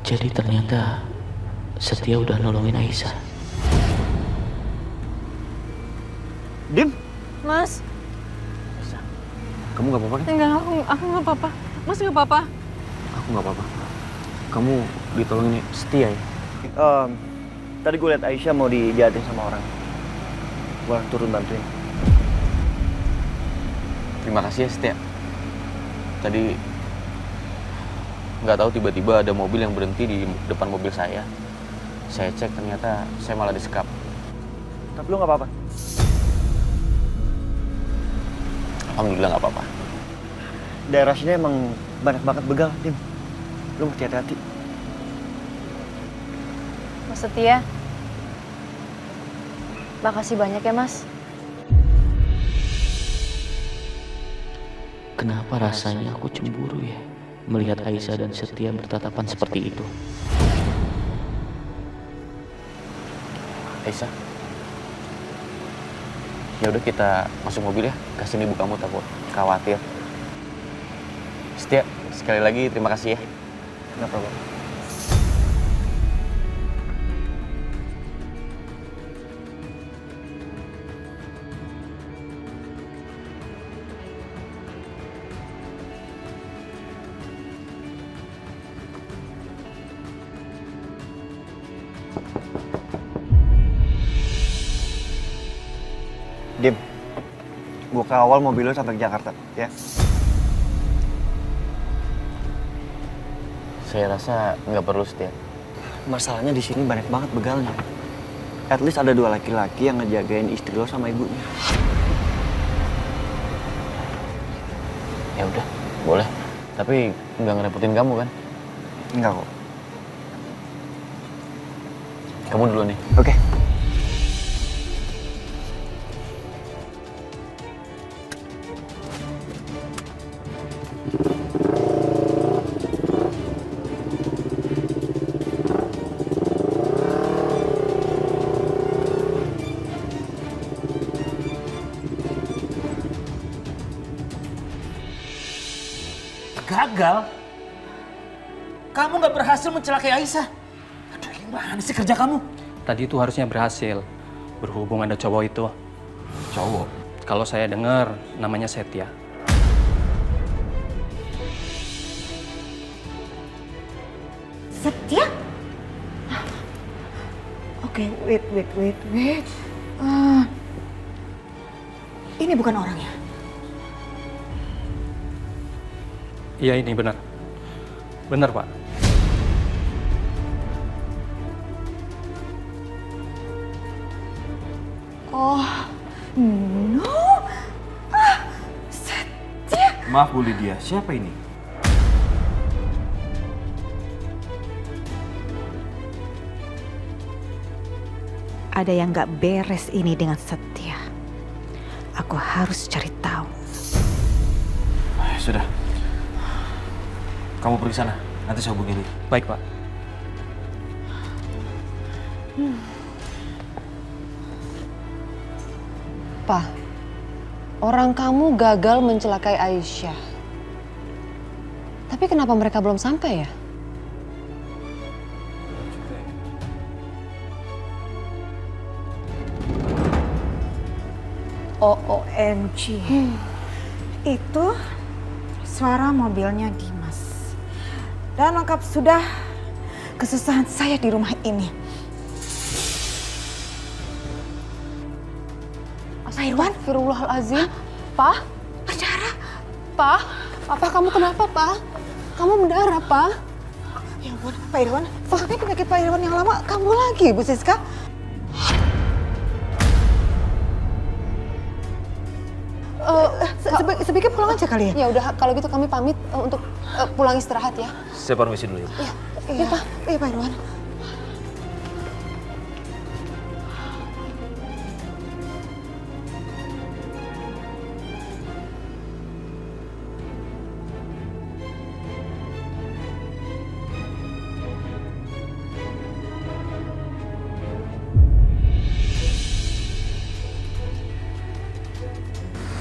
Jadi ternyata Setia udah nolongin Aisyah. Dim, Mas, kamu gak apa-apa kan? enggak, aku nggak apa-apa. Mas nggak apa-apa. Aku gak apa-apa. Kamu ditolongin Setia ya? Tadi gue liat Aisyah mau dijahatin sama orang. Gue turun bantuin. Terima kasih ya Setia. Tadi nggak tahu tiba-tiba ada mobil yang berhenti di depan mobil saya. Saya cek ternyata saya malah disekap. Tapi lu nggak apa-apa? Alhamdulillah nggak apa-apa. Daerah sini emang banyak banget begal, Dim. Lu mesti hati-hati. Mas Setia, makasih banyak ya Mas. Kenapa rasanya aku cemburu ya melihat Aisyah dan Setia bertatapan seperti itu. Aisyah, ya udah kita masuk mobil ya. Kasih ibu kamu takut khawatir. Setia, sekali lagi terima kasih ya. Nggak apa-apa. Dim, gua kawal mobil lo sampai ke Jakarta, ya? Saya rasa nggak perlu Setia. Masalahnya di sini banyak banget begalnya. At least ada 2 laki-laki yang ngejagain istri lo sama ibunya. Ya udah, boleh. Tapi nggak ngerepotin kamu kan? Enggak kok. Kamu dulu nih. Oke. Gagal? Kamu nggak berhasil mencelakai Aisyah? Aduh, gimana sih kerja kamu? Tadi itu harusnya berhasil. Berhubung ada cowok itu. Cowok? Kalau saya dengar, namanya Setia. Setia? Oke, wait. Ini bukan orangnya. Iya ini benar. Benar Pak. Oh, no. Setia. Maaf Bu Lydia, siapa ini? Ada yang gak beres ini dengan Setia. Aku harus cari tahu. Sudah. Kamu pergi sana, nanti saya hubungin. Baik Pak. Pak, orang kamu gagal mencelakai Aisyah. Tapi kenapa mereka belum sampai ya? OMG. Itu suara mobilnya Dimas. Dan lengkap sudah kesusahan saya di rumah ini. Pak Irwan? Astagfirullahaladzim. Pak? Acara? Pak? Apa kamu kenapa, Pak? Kamu mendarah, Pak? Ya ampun, Pak Irwan. Seperti penyakit Pak Irwan yang lama kamu lagi, Bu Siska. Sebaiknya pulang aja kali ya? Ya udah, kalau gitu kami pamit untuk pulang istirahat ya. Saya permisi dulu ya. Iya, Pak. Iya, Pak Irwan.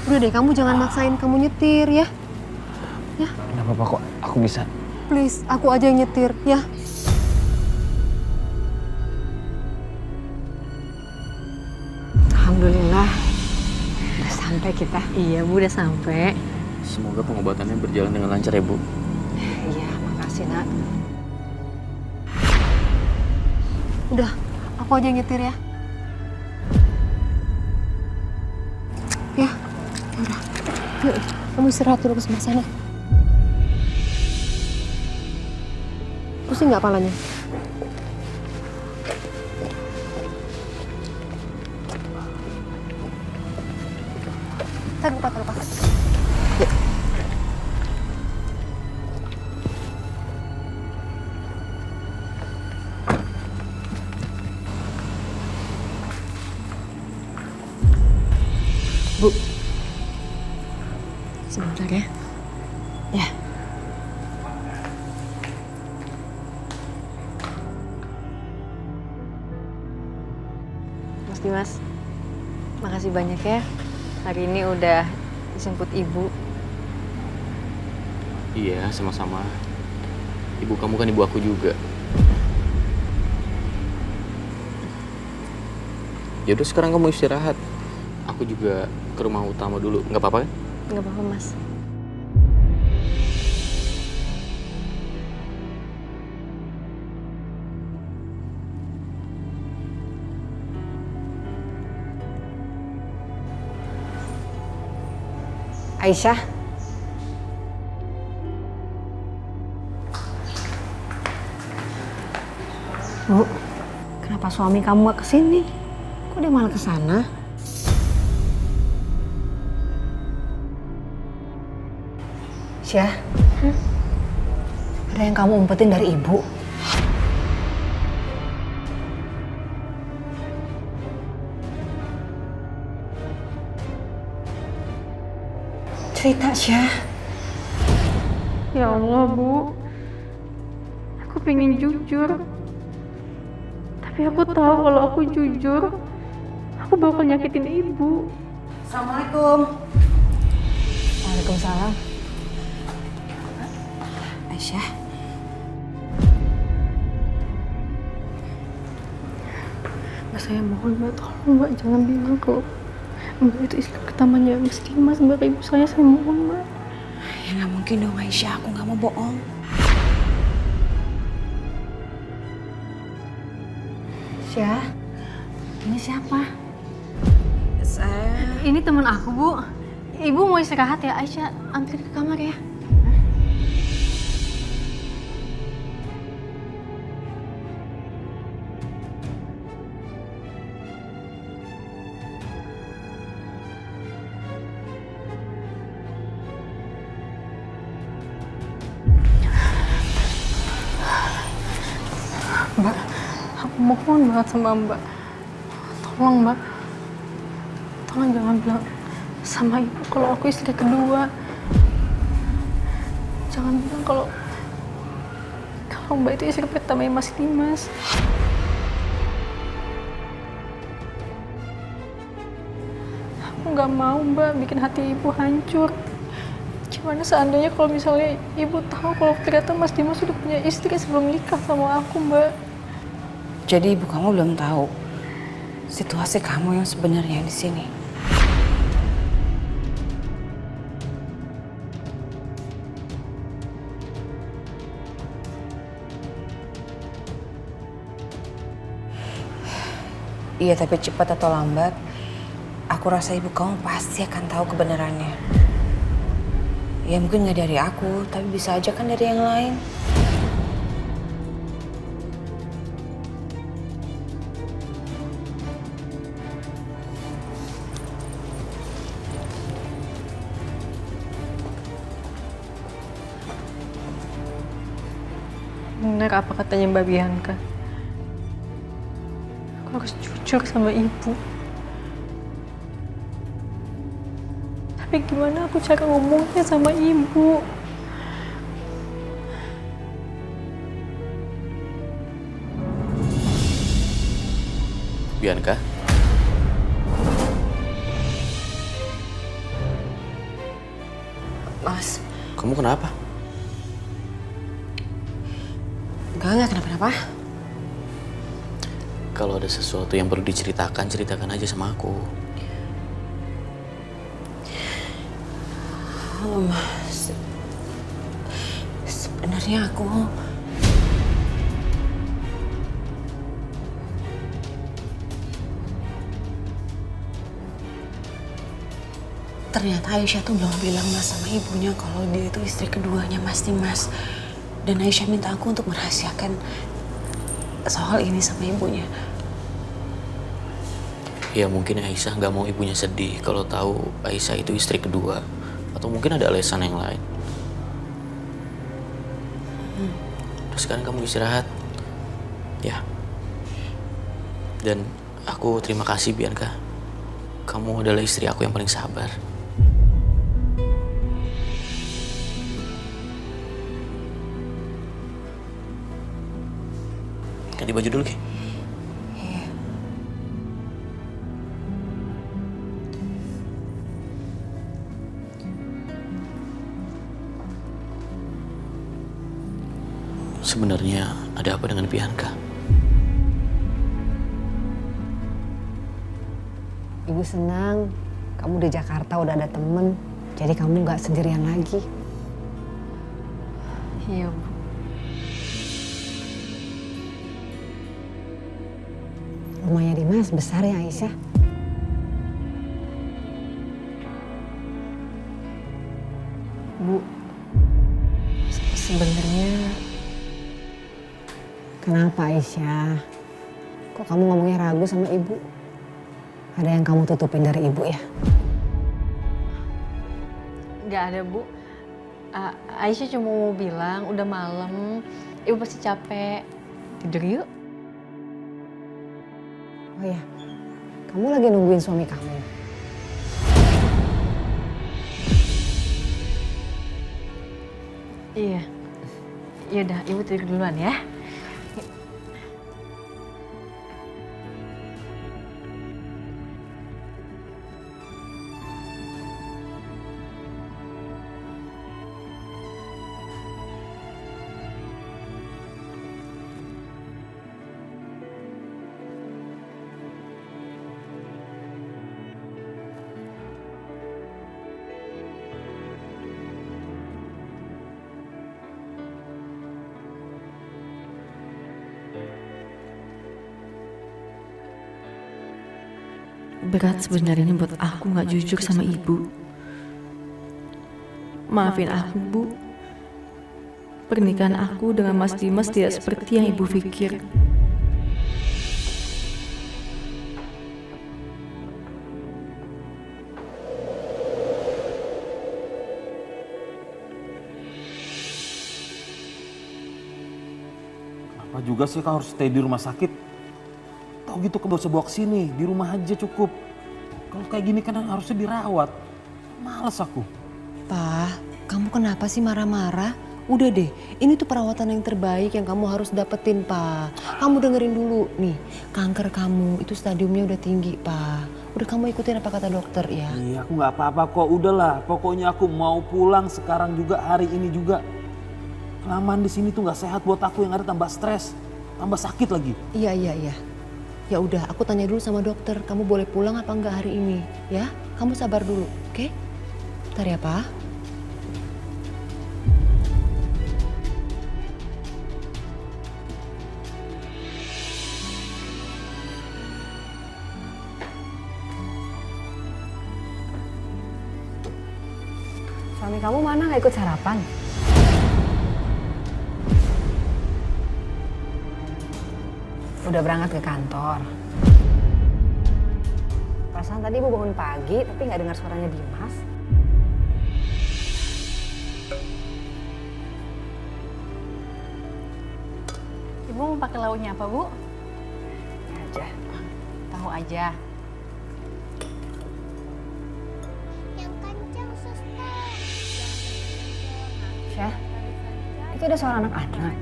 Udah deh, kamu jangan maksain kamu nyetir ya. Kenapa Pak kok aku bisa? Please, aku aja yang nyetir ya. Alhamdulillah. Udah sampai kita. Iya Bu, udah sampai. Semoga pengobatannya berjalan dengan lancar ya Bu. Iya, makasih nak. Udah, aku aja yang nyetir ya. Ya, udah. Yuk, kamu istirahat dulu ke sebelah sana. Pusing nggak palanya? Lupa. Yuk. Bu, sebentar ya. Ya. Mas Dimas, makasih banyak ya. Hari ini udah dijemput Ibu. Iya, sama-sama. Ibu kamu kan ibu aku juga. Yaudah sekarang kamu istirahat. Aku juga ke rumah utama dulu. Nggak apa-apa kan? Nggak apa-apa Mas. Aisyah. Bu, kenapa suami kamu gak kesini? Kok dia malah kesana? Syah, ada yang kamu umpetin dari ibu? Cerita, Syah. Ya Allah Bu, aku pengen jujur. Tapi aku tahu kalau aku jujur, aku bakal nyakitin Ibu. Assalamualaikum. Waalaikumsalam. Aisyah. Mbak, saya mohon Mbak, tolong Mbak, jangan bilang kalau Mbak itu istri pertamanya Mas Dimas, Mbak, ke ibu saya mohon Mbak. Ya nggak mungkin dong Aisyah, aku nggak mau bohong. Syah, ini siapa? Saya... Ini teman aku Bu. Ibu mau istirahat ya, Aisyah antar ke kamar ya. Mbak, aku mohon banget sama Mbak. Tolong Mbak, tolong jangan bilang sama Ibu kalau aku istri kedua. Jangan bilang kalau Mbak itu istri pertama Mas Dimas. Aku nggak mau Mbak bikin hati Ibu hancur. Gimana seandainya kalau misalnya Ibu tahu kalau ternyata Mas Dimas sudah punya istri sebelum nikah sama aku, Mbak? Jadi ibu kamu belum tahu situasi kamu yang sebenarnya di sini. Iya, tapi cepat atau lambat, aku rasa ibu kamu pasti akan tahu kebenarannya. Ya mungkin nggak dari aku, tapi bisa aja kan dari yang lain. Benar apa katanya Mbak Bianca? Aku harus jujur sama Ibu. Tapi gimana aku cara ngomongnya sama Ibu? Bianca? Mas. Kamu kenapa? Enggak kenapa-napa. Kalau ada sesuatu yang perlu diceritakan, ceritakan aja sama aku. Sebenarnya aku ternyata Aisyah tuh belum bilang Mas sama ibunya kalau dia itu istri keduanya Mas Dimas. Dan Aisyah minta aku untuk merahasiakan soal ini sama ibunya. Ya mungkin Aisyah nggak mau ibunya sedih kalau tahu Aisyah itu istri kedua. Atau mungkin ada alasan yang lain. Terus sekarang kamu istirahat. Ya. Dan aku terima kasih Bianca. Kamu adalah istri aku yang paling sabar. Ganti baju dulu, Ki. Iya. Sebenarnya ada apa dengan Bianca? Ibu senang kamu di Jakarta udah ada temen, jadi kamu nggak sendirian lagi. Iya, Bu. Rumahnya Dimas besar ya Aisyah? Bu, sebenarnya Kenapa Aisyah? Kok kamu ngomongnya ragu sama ibu? Ada yang kamu tutupin dari ibu ya? nggak ada, Bu. Aisyah cuma mau bilang udah malam, ibu pasti capek. Tidur yuk. Oh ya, kamu lagi nungguin suami kamu? Iya. Yaudah, ibu tidur duluan ya. Berat sebenarnya buat aku gak jujur sama ibu. Maafin aku, Bu. Pernikahan aku dengan Mas Dimas tidak seperti yang ibu pikir. Kenapa juga sih kau harus stay di rumah sakit? Tau gitu kau gak usah bawa kesini, di rumah aja cukup. Kalau kayak gini kan harusnya dirawat. Males aku. Pa, kamu kenapa sih marah-marah? Udah deh, ini tuh perawatan yang terbaik yang kamu harus dapetin, Pa. Kamu dengerin dulu, nih, kanker kamu itu stadiumnya udah tinggi, Pa. Udah kamu ikutin apa kata dokter ya? Iya, aku gak apa-apa kok, udahlah. Pokoknya aku mau pulang sekarang juga, hari ini juga. Kelamaan di sini tuh gak sehat buat aku, yang ada tambah stres, tambah sakit lagi. Iya. Ya udah, aku tanya dulu sama dokter, kamu boleh pulang apa enggak hari ini, ya? Kamu sabar dulu, oke? Bentar ya, Pa. Suami kamu mana nggak ikut sarapan? Udah berangkat ke kantor. Perasaan tadi ibu bangun pagi tapi nggak dengar suaranya Dimas. Ibu mau pakai lauknya apa, Bu? Ini aja. Tahu aja. Syah, itu ada suara anak-anak.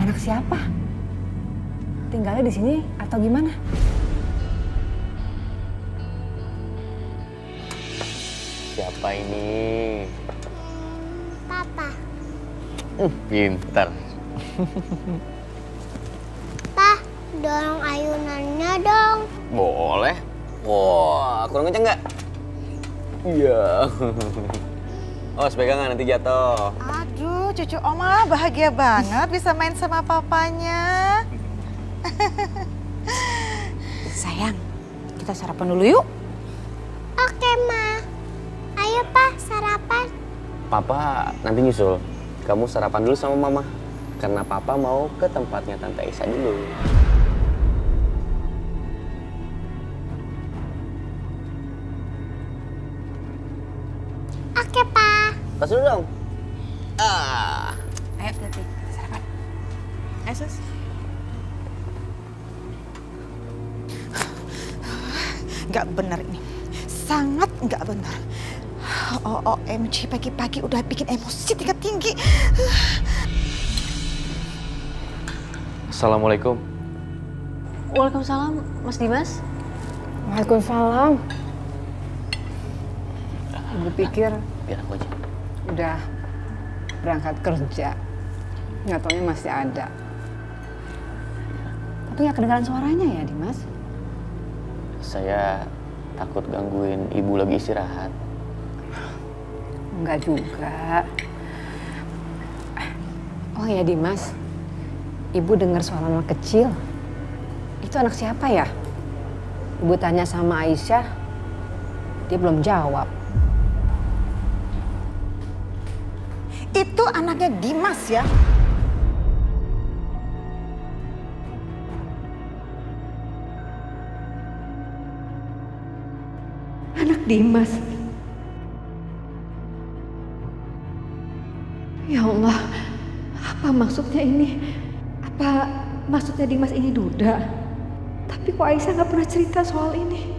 Anak siapa? Tinggalnya di sini atau gimana? Siapa ini? Papa. Pintar. Pa, dorong ayunannya dong. Boleh. Wah, kurang kenceng nggak? Iya. Awas pegangan nanti jatuh. Aduh, cucu Oma bahagia banget bisa main sama papanya. Sayang, kita sarapan dulu yuk. Oke, Ma. Ayo, Pa, sarapan. Papa nanti nyusul. Kamu sarapan dulu sama Mama. Karena Papa mau ke tempatnya Tante Aisyah dulu. Oke, Pa. Pas dulu dong. Ayo, Tati, kita sarapan. Ayo, Sus. Nggak benar ini. Sangat nggak benar. OMG, pagi-pagi udah bikin emosi tingkat tinggi. Assalamualaikum. Waalaikumsalam, Mas Dimas. Waalaikumsalam. Ibu pikir Biar aku aja. udah berangkat kerja. Nggak taunya masih ada. Tapi nggak kedengaran suaranya ya, Dimas? Saya takut gangguin ibu lagi istirahat. Enggak juga. Oh ya Dimas, ibu dengar suara anak kecil. Itu anak siapa ya? Ibu tanya sama Aisyah, dia belum jawab. Itu anaknya Dimas ya. Anak Dimas. Ya Allah, apa maksudnya ini? Apa maksudnya Dimas ini duda? Tapi kok Aisyah nggak pernah cerita soal ini?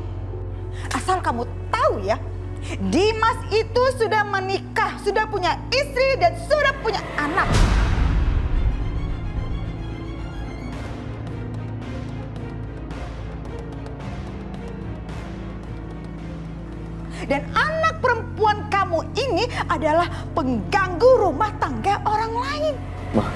Asal kamu tahu ya, Dimas itu sudah menikah, sudah punya istri dan sudah punya anak. Dan anak perempuan kamu ini adalah pengganggu rumah tangga orang lain. Mah,